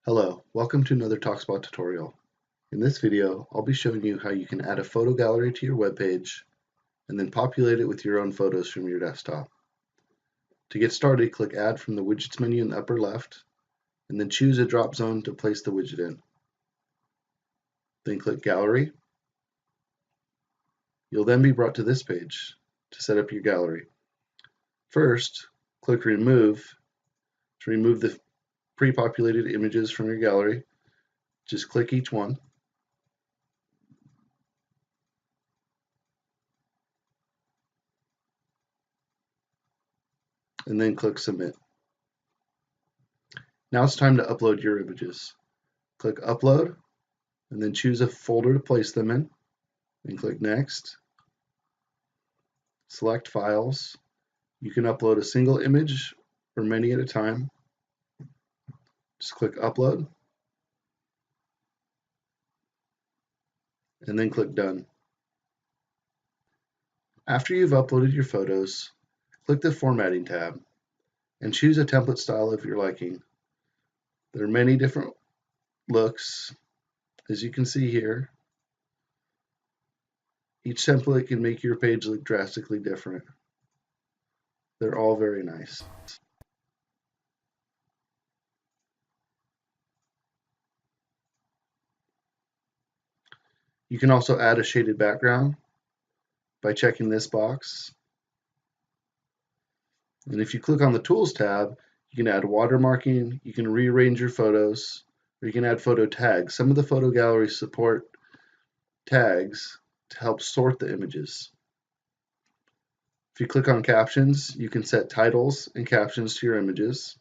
Hello, welcome to another Talkspot tutorial. In this video, I'll be showing you how you can add a photo gallery to your web page and then populate it with your own photos from your desktop. To get started, click Add from the Widgets menu in the upper left, and then choose a drop zone to place the widget in. Then click Gallery. You'll then be brought to this page to set up your gallery. First, click Remove to remove the pre-populated images from your gallery. Just click each one. And then click Submit. Now it's time to upload your images. Click Upload, and then choose a folder to place them in, and click Next. Select Files. You can upload a single image or many at a time. Just click Upload, and then click Done. After you've uploaded your photos, click the Formatting tab and choose a template style of your liking. There are many different looks, as you can see here. Each template can make your page look drastically different. They're all very nice. You can also add a shaded background by checking this box. And if you click on the Tools tab, you can add watermarking, you can rearrange your photos, or you can add photo tags. Some of the photo galleries support tags to help sort the images. If you click on Captions, you can set titles and captions to your images.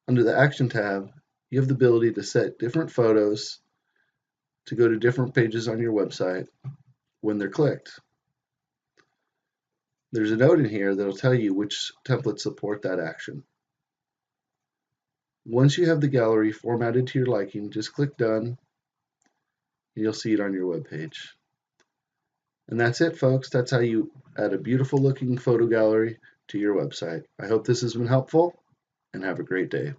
Under the Action tab, you have the ability to set different photos to go to different pages on your website when they're clicked. There's a note in here that'll tell you which templates support that action. Once you have the gallery formatted to your liking, just click Done, and you'll see it on your web page. And that's it, folks. That's how you add a beautiful looking photo gallery to your website. I hope this has been helpful, and have a great day.